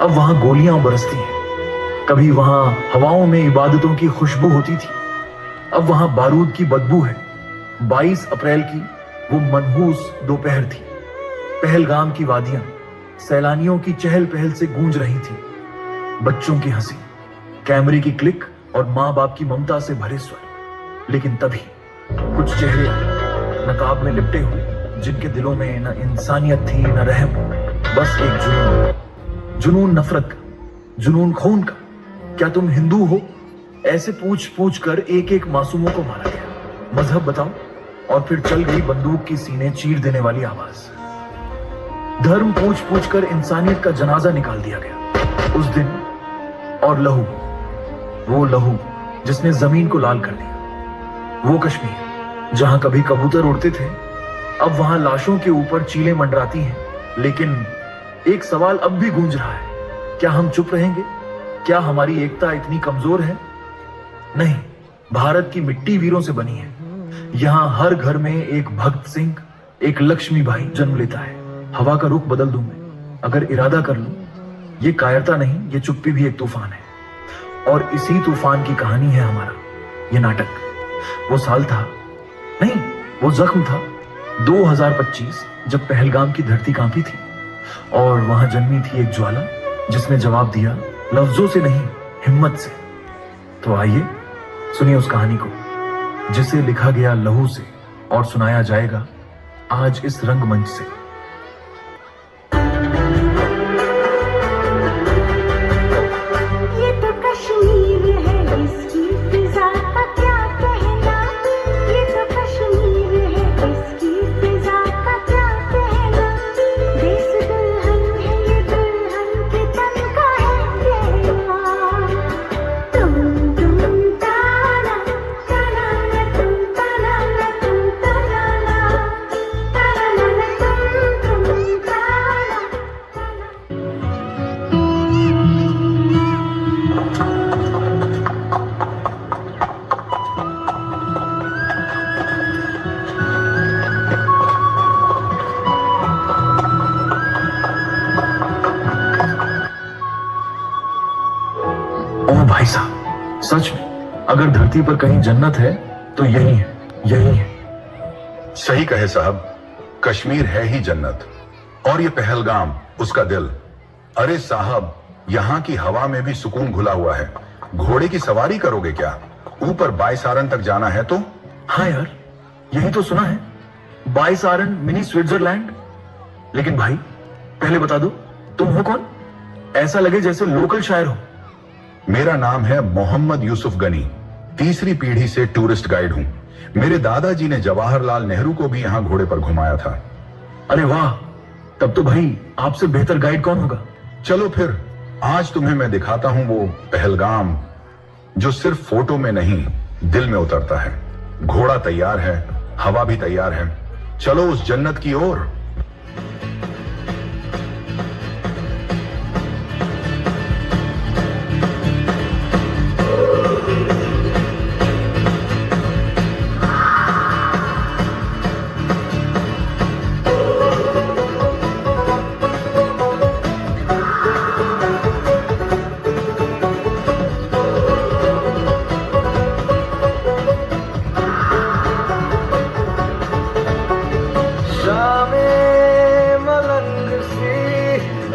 अब वहां गोलियां बरसती हैं। कभी वहां हवाओं में इबादतों की खुशबू होती थी, अब वहां बारूद की बदबू है। 22 अप्रैल की वो मनहूस दोपहर थी। पहलगाम की वादियां सैलानियों की चहल पहल से गूंज रही थी। बच्चों की हंसी, कैमरे की क्लिक और मां बाप की ममता से भरे स्वर। लेकिन तभी कुछ चेहरे नकाब में लिपटे हुए, जिनके दिलों में न इंसानियत थी न रहम, बस एक जुनून। जुनून नफरत का, जुनून खून का। क्या तुम हिंदू हो? ऐसे पूछ पूछ कर एक एक मासूमों को मारा गया। मजहब बताओ, और फिर चल गई बंदूक की सीने चीर देने वाली आवाज। धर्म पूछ पूछ कर इंसानियत का जनाजा निकाल दिया गया उस दिन। और लहू, वो लहू जिसने जमीन को लाल कर दिया। वो कश्मीर जहां कभी कबूतर उड़ते थे, अब वहां लाशों के ऊपर चीलें मंडराती हैं। लेकिन एक सवाल अब भी गूंज रहा है, क्या हम चुप रहेंगे? क्या हमारी एकता इतनी कमजोर है? नहीं, भारत की मिट्टी वीरों से बनी है। यहां हर घर में एक भगत सिंह, एक लक्ष्मीबाई जन्म लेता है। हवा का रुख बदल दूं मैं, अगर इरादा कर लूं। ये कायरता नहीं, ये चुप्पी भी एक तूफान है। और इसी तूफान की कहानी है हमारा ये नाटक। वो साल था, नहीं वो जख्म था, 2025, जब पहलगाम की धरती कांपी थी और वहां जन्मी थी एक ज्वाला जिसने जवाब दिया लफ्जों से नहीं, हिम्मत से। तो आइए सुनिए उस कहानी को जिसे लिखा गया लहू से और सुनाया जाएगा आज इस रंगमंच से। भाई साहब, सच में अगर धरती पर कहीं जन्नत है तो यही है, यही है। सही कहे साहब, कश्मीर है ही जन्नत, और ये पहलगाम उसका दिल। अरे साहब, यहाँ की हवा में भी सुकून घुला हुआ है। घोड़े की सवारी करोगे क्या? ऊपर बाईसारन तक जाना है तो? हाँ यार, यही तो सुना है, बाईसारन मिनी स्विट्जरलैंड। लेकिन भाई पहले बता दो, तुम हो कौन? ऐसा लगे जैसे लोकल शायर हो। मेरा नाम है मोहम्मद यूसुफ गनी, तीसरी पीढ़ी से टूरिस्ट गाइड हूं। मेरे दादाजी ने जवाहरलाल नेहरू को भी यहां घोड़े पर घुमाया था। अरे वाह, तब तो भाई आपसे बेहतर गाइड कौन होगा। चलो फिर आज तुम्हें मैं दिखाता हूं वो पहलगाम जो सिर्फ फोटो में नहीं, दिल में उतरता है। घोड़ा तैयार है, हवा भी तैयार है, चलो उस जन्नत की ओर।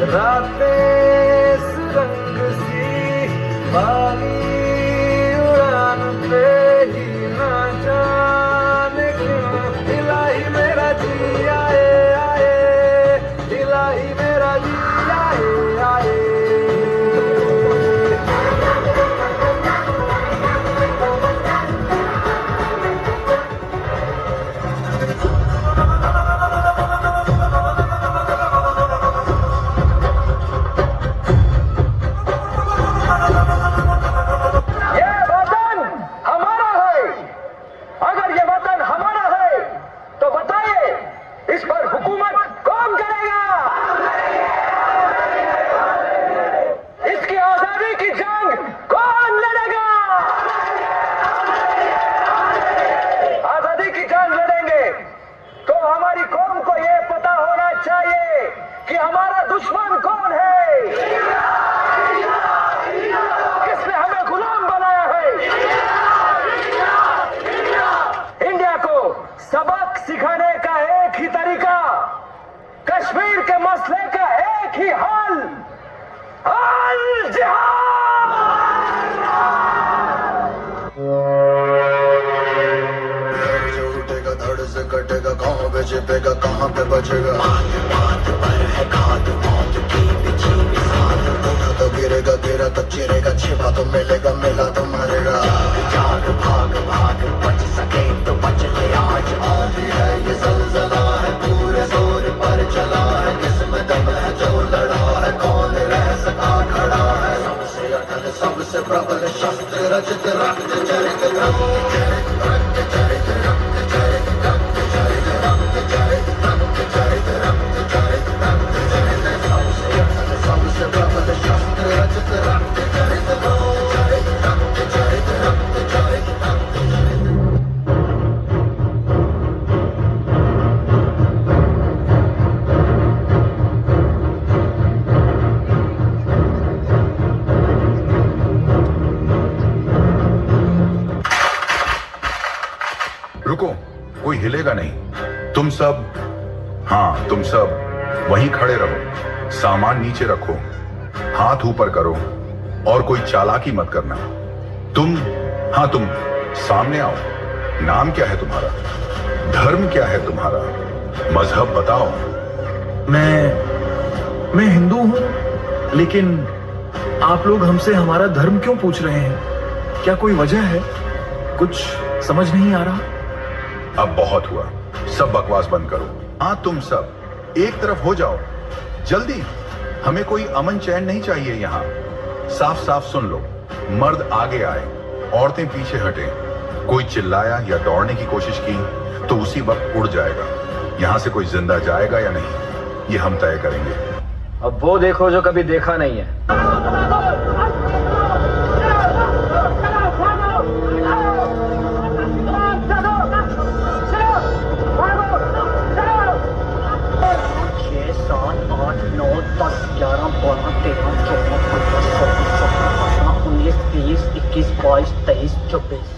रातें सुरंग सी बाली उड़ान पे ही ना जाने क्यों इलाही मेरा जी आए आए, इलाही मेरा जी आए आए। छिपेगा गाँव में छिपेगा कहाँ पे बचेगा उठा तो गिरेगा गिरा तो चिरेगा छिपा तो मिलेगा मिला तो मरेगा जाग भाग भाग बच सके तो बच ले आज आंधी है ये जलजला है पूरे जोर पर चला है किसमें दम है जो लड़ा है कौन रह सका खड़ा है सबसे अटल सबसे प्रबल शस्त्र रचित रक्त चरित रक्त चरित रक्त चरित रक्त चरित रक्त चरित रक्त चरित रक्त चरित रक्त चरित रक्त चरित सबसे अटल सबसे प्रबल शस्त्र रचित रक्त चरित रक्त चरित रक्त चरित रक्त चरित रक्त चरित रुको, कोई हिलेगा नहीं। तुम सब, हाँ तुम सब वहीं खड़े रहो, सामान नीचे रखो, हाथ ऊपर करो और कोई चालाकी मत करना। तुम सामने आओ। नाम क्या है तुम्हारा? धर्म क्या है तुम्हारा? मजहब बताओ। मैं हिंदू हूं, लेकिन आप लोग हमसे हमारा धर्म क्यों पूछ रहे हैं? क्या कोई वजह है? कुछ समझ नहीं आ रहा। अब बहुत हुआ, सब बकवास बंद करो। हाँ तुम सब एक तरफ हो जाओ जल्दी, हमें कोई अमन चैन नहीं चाहिए यहाँ। साफ साफ सुन लो, मर्द आगे आए, औरतें पीछे हटे। कोई चिल्लाया या दौड़ने की कोशिश की तो उसी वक्त उड़ जाएगा। यहाँ से कोई जिंदा जाएगा या नहीं, ये हम तय करेंगे। अब वो देखो जो कभी देखा नहीं है। छह, सात, आठ, 9, 10, 11, 12, 13, 14, 15, 16, 17, 18, 19, 20, 21, 22, 23, 24।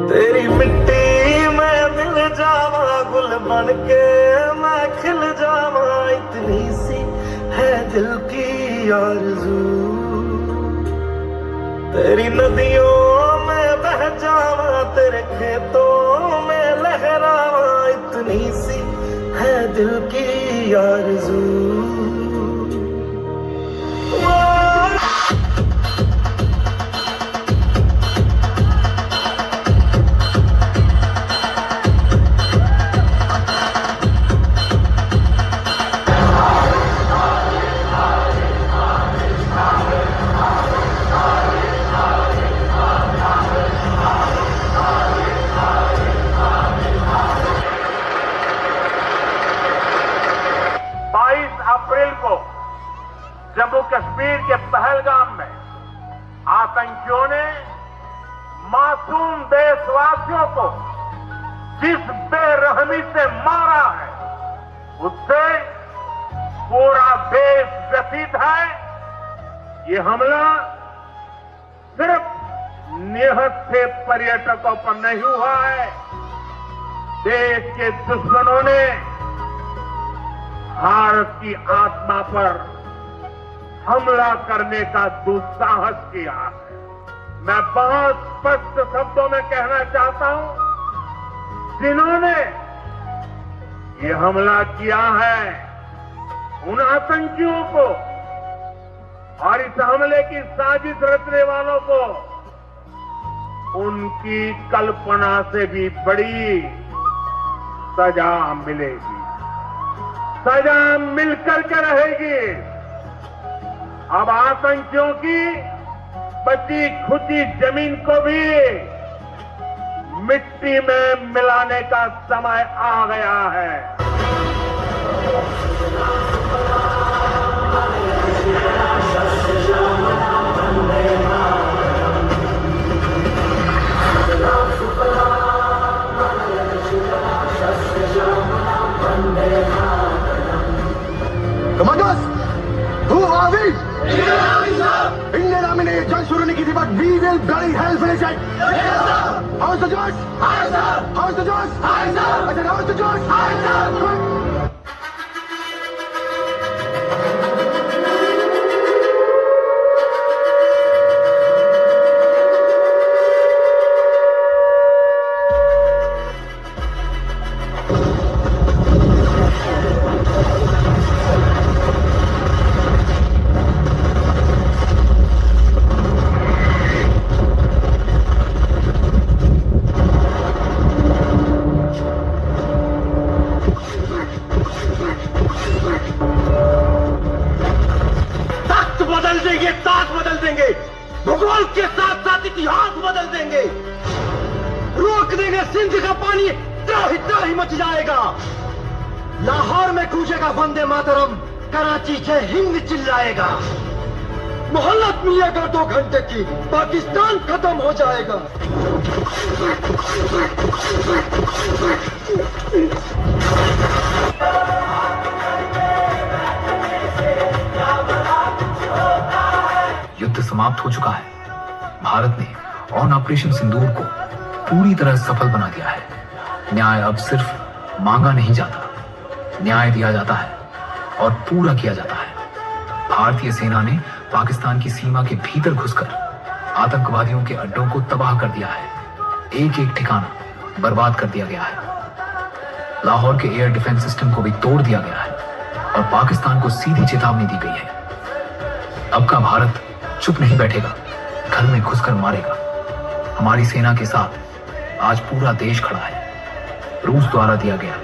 तेरी मिट्टी में मिल जावा, गुल बन के मैं खिल जावा, इतनी सी है दिल की आरज़ू। तेरी नदियों में बह जावा, तेरे खेतों में लहरावा, इतनी सी है दिल की आरज़ू। अप्रैल को जम्मू कश्मीर के पहलगाम में आतंकियों ने मासूम देशवासियों को जिस बेरहमी से मारा है, उससे पूरा देश व्यथित है। ये हमला सिर्फ निहत्थे पर्यटकों पर नहीं हुआ है, देश के दुश्मनों ने भारत की आत्मा पर हमला करने का दुस्साहस किया है। मैं बहुत स्पष्ट शब्दों में कहना चाहता हूं, जिन्होंने ये हमला किया है, उन आतंकियों को और इस हमले की साजिश रचने वालों को उनकी कल्पना से भी बड़ी सजा मिलेगी, सजा मिलकर के रहेगी। अब आतंकियों की बची खुची जमीन को भी मिट्टी में मिलाने का समय आ गया है। Commandos, full bloody hell finish it! How's the Josh? Hi, sir! How's the Josh? Hi, sir! I said, how's the Josh? Hi, sir! बदल देंगे, ताक बदल देंगे, भूगोल के साथ साथ इतिहास बदल देंगे, रोक देंगे सिंध का पानी, त्राही मच जाएगा। लाहौर में गूंजेगा वंदे मातरम, कराची से हिंद चिल्लाएगा। मोहल्लत मिलेगा 2 घंटे की, पाकिस्तान खत्म हो जाएगा। युद्ध समाप्त हो चुका है। भारत ने ऑन ऑपरेशन सिंदूर को पूरी तरह सफल बना दिया है। न्याय अब सिर्फ मांगा नहीं जाता, न्याय दिया जाता है और पूरा किया जाता है। भारतीय सेना ने पाकिस्तान की सीमा के भीतर घुसकर आतंकवादियों के अड्डों को तबाह कर दिया है। एक एक ठिकाना बर्बाद कर दिया गया है। लाहौर के एयर डिफेंस सिस्टम को भी तोड़ दिया गया है और पाकिस्तान को सीधी चेतावनी दी गई है। अब का भारत चुप नहीं बैठेगा, घर में घुसकर मारेगा। हमारी सेना के साथ आज पूरा देश खड़ा है। रूस द्वारा दिया गया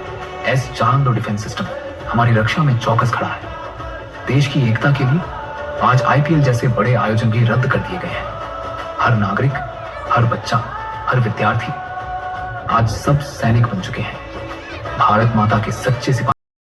S-400 डिफेंस सिस्टम हमारी रक्षा में चौकस खड़ा है। देश की एकता के लिए आज IPL जैसे बड़े आयोजन भी रद्द कर दिए गए हैं। हर नागरिक, हर बच्चा, हर विद्यार्थी आज सब सैनिक बन चुके हैं। भारत माता के सच्चे सिपाही